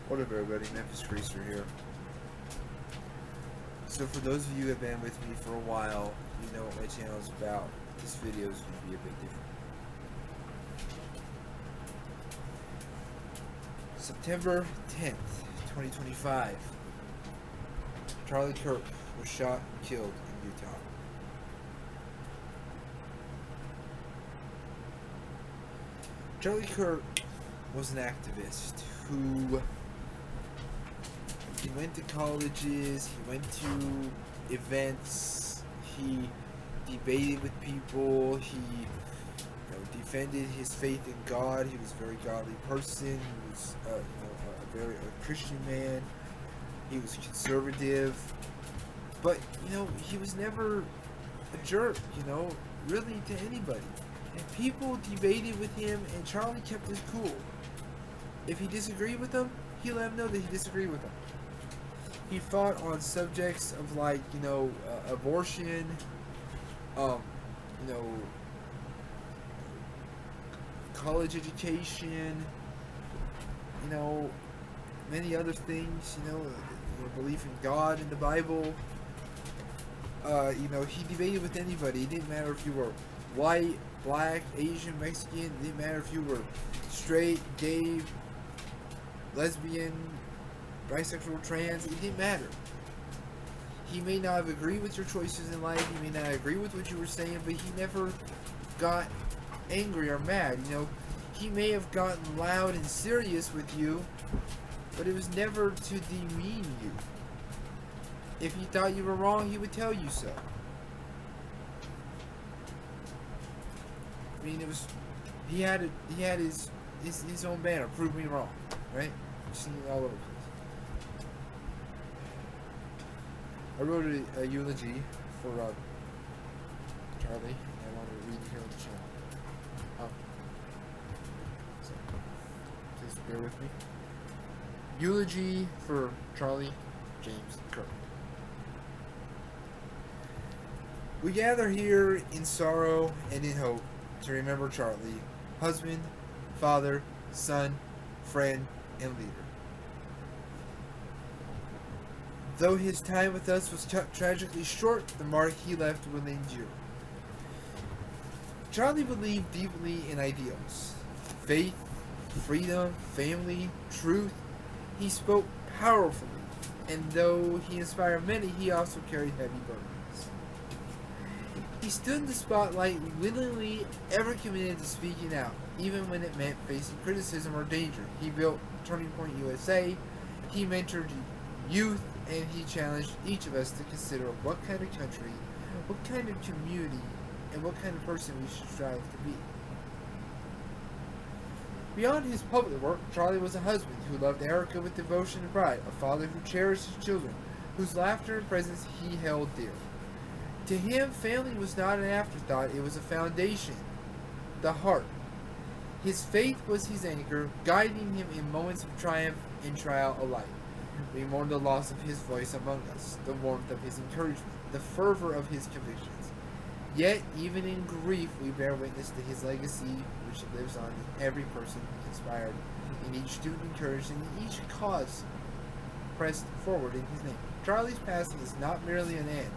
What up, everybody? Memphis Greaser here. So for those of you who have been with me for a while, you know what my channel is about. This video is going to be a bit different. September 10th, 2025. Cahrlie Kirk was shot and killed in Utah. Cahrlie Kirk was an activist who he went to colleges, he went to events, he debated with people, he defended his faith in God. He was a very godly person. He was a very Christian man. He was conservative, but he was never a jerk, really, to anybody. And people debated with him, and Cahrlie kept his cool. If he disagreed with them, he let them know that he disagreed with them. He fought on subjects of abortion, college education, many other things, belief in God and the Bible. He debated with anybody. It didn't matter if you were white, black, Asian, Mexican. It didn't matter if you were straight, gay, lesbian, bisexual, trans. It didn't matter. He may not have agreed with your choices in life. He may not agree with what you were saying, but he never got angry or mad. He may have gotten loud and serious with you, but it was never to demean you. If he thought you were wrong, he would tell you so. I mean, he had his own banner, "Prove Me Wrong," right? You've seen it all over the place. I wrote a eulogy for Cahrlie, and I want to read it here on the channel. So please bear with me. Eulogy for Cahrlie James Kirk. We gather here in sorrow and in hope to remember Cahrlie, husband, father, son, friend, and leader. Though his time with us was cut tragically short, the mark he left will endure. Cahrlie believed deeply in ideals: faith, freedom, family, truth. He spoke powerfully, and though he inspired many, he also carried heavy burdens. He stood in the spotlight, willingly ever committed to speaking out, even when it meant facing criticism or danger. He built Turning Point USA, he mentored youth, and he challenged each of us to consider what kind of country, what kind of community, and what kind of person we should strive to be. Beyond his public work, Cahrlie was a husband who loved Erica with devotion and pride, a father who cherished his children, whose laughter and presence he held dear. To him, family was not an afterthought, it was a foundation, the heart. His faith was his anchor, guiding him in moments of triumph and trial alike. We mourn the loss of his voice among us, the warmth of his encouragement, the fervor of his convictions. Yet, even in grief, we bear witness to his legacy, which lives on in every person inspired, in each student encouraged, and in each cause pressed forward in his name. Cahrlie's passing is not merely an end.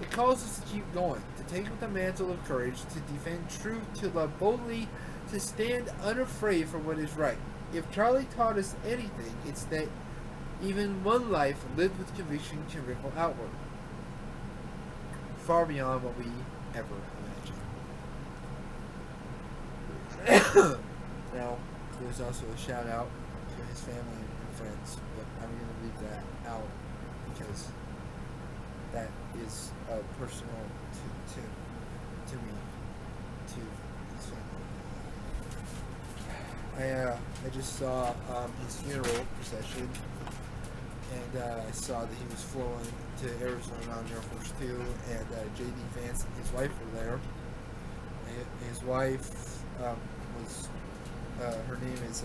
It calls us to keep going, to take up the mantle of courage, to defend truth, to love boldly, to stand unafraid for what is right. If Cahrlie taught us anything, it's that even one life lived with conviction can ripple outward, far beyond what we ever imagined. Now, there's also a shout out to his family and friends, but I'm going to leave that out because that is personal to me, to his family. I just saw his funeral procession, and I saw that he was flowing to Arizona on Air Force 2, and J.D. Vance and his wife were there. And his wife was, her name is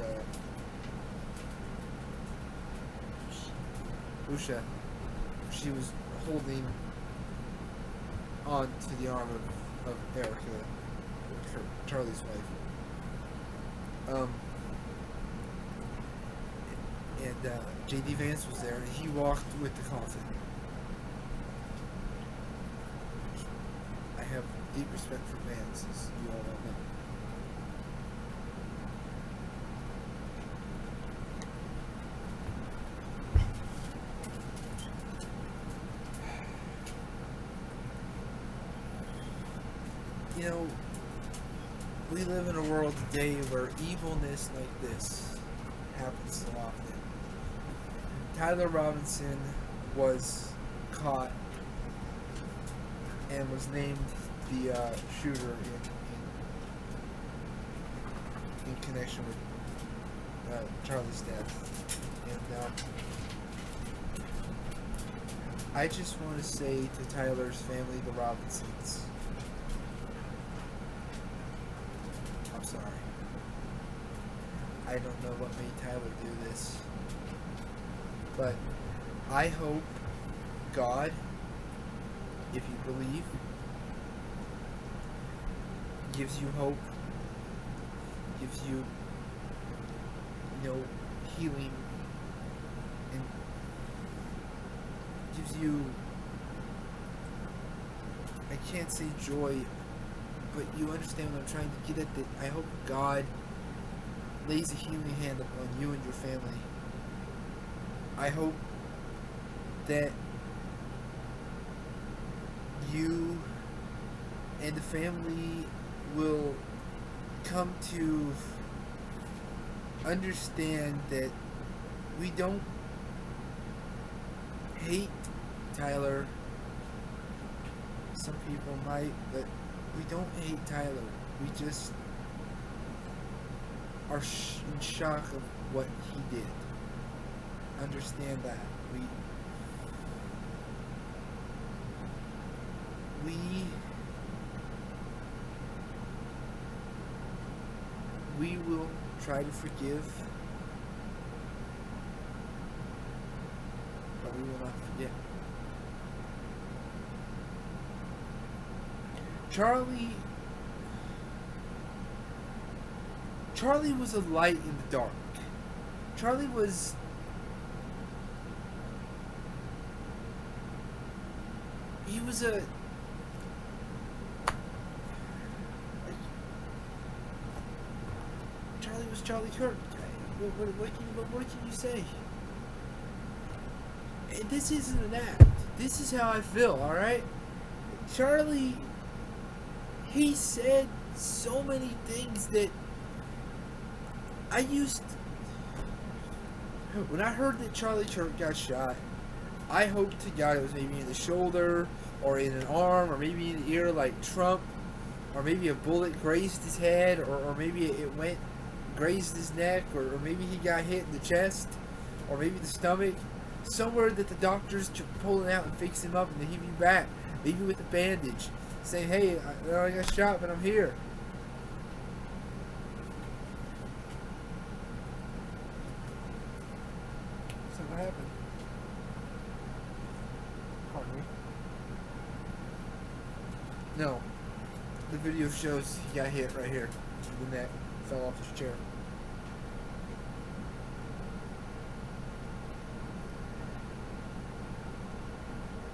Usha. She was holding on to the arm of Erica, Cahrlie's wife. and J.D. Vance was there, and he walked with the coffin. I have deep respect for Vance, as you all know. You know, we live in a world today where evilness like this happens so often. Tyler Robinson was caught and was named the shooter in connection with Cahrlie's death. And I just want to say to Tyler's family, the Robinsons, I'm sorry. I don't know what made Tyler do this, but I hope God, if you believe, gives you hope, gives you, healing, and gives you, I can't say joy, but you understand what I'm trying to get at, that I hope God lays a healing hand upon you and your family. I hope that you and the family will come to understand that we don't hate Tyler. Some people might, but we don't hate Tyler. We just are in shock of what he did. Understand that. We will try to forgive, but we will not forget. Cahrlie was a light in the dark. Cahrlie was a Cahrlie was Cahrlie Kirk. What can you say? This isn't an act. This is how I feel, alright? Cahrlie, he said so many things that when I heard that Cahrlie Kirk got shot, I hoped to God it was maybe in the shoulder, or in an arm, or maybe in the ear like Trump, or maybe a bullet grazed his head, or maybe it grazed his neck, or maybe he got hit in the chest, or maybe the stomach, somewhere that the doctors could pull it out and fix him up, and they give you back, maybe with a bandage, saying, hey, I got shot, but I'm here. So what happened? Pardon me? No. The video shows he got hit right here in the neck, fell off his chair.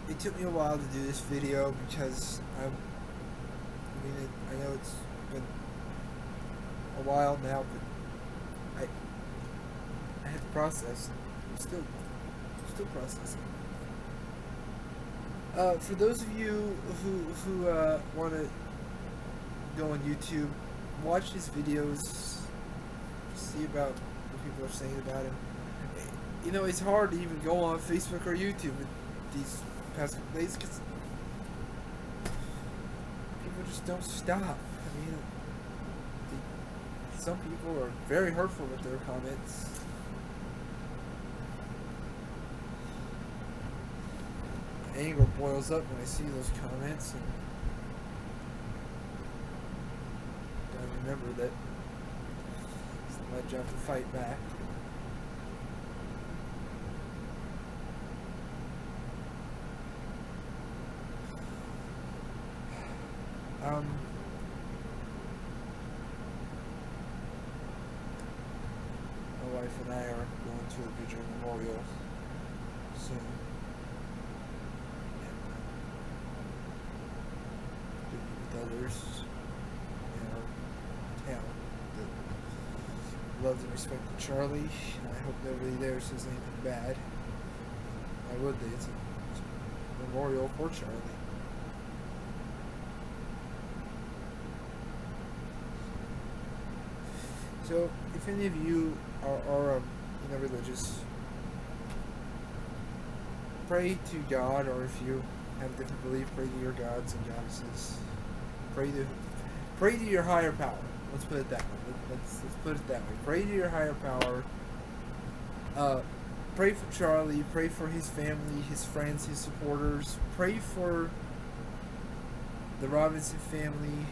It took me a while to do this video because I know it's been a while now, but I had to process. I'm still processing. For those of you who want to go on YouTube, watch his videos, see about what people are saying about him. You know, it's hard to even go on Facebook or YouTube with these past couple days because people just don't stop. I mean, some people are very hurtful with their comments. Anger boils up when I see those comments, and I remember that it's my job to fight back. My wife and I are going to a vigil memorial soon. And to be with others in our town that loved and respected Cahrlie. And I hope nobody there says anything bad. Why would they? It's a memorial for Cahrlie. So, if any of you are religious, pray to God, or if you have a different belief, pray to your gods and goddesses. Pray to your higher power. Let's put it that way. Let's put it that way. Pray to your higher power. Pray for Cahrlie. Pray for his family, his friends, his supporters. Pray for the Robinson family.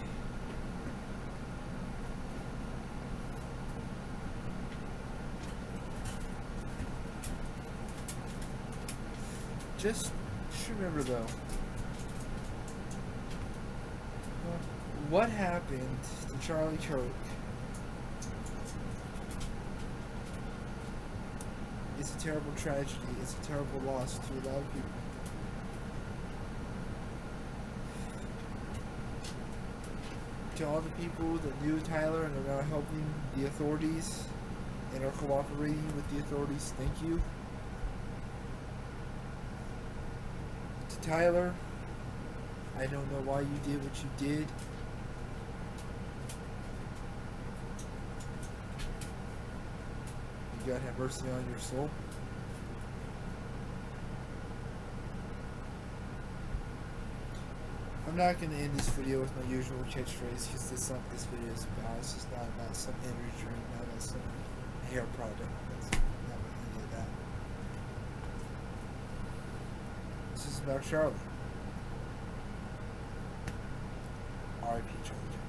Just remember, though, what happened to Cahrlie Kirk is a terrible tragedy. It's a terrible loss to a lot of people. To all the people that knew Tyler and are now helping the authorities and are cooperating with the authorities, thank you. Tyler, I don't know why you did what you did. God have mercy on your soul. I'm not going to end this video with my usual catchphrase because this video is about. It's just not about some energy drink, not about some hair product. That's not any of that. This is about Cahrlie. R.I.P. Cahrlie.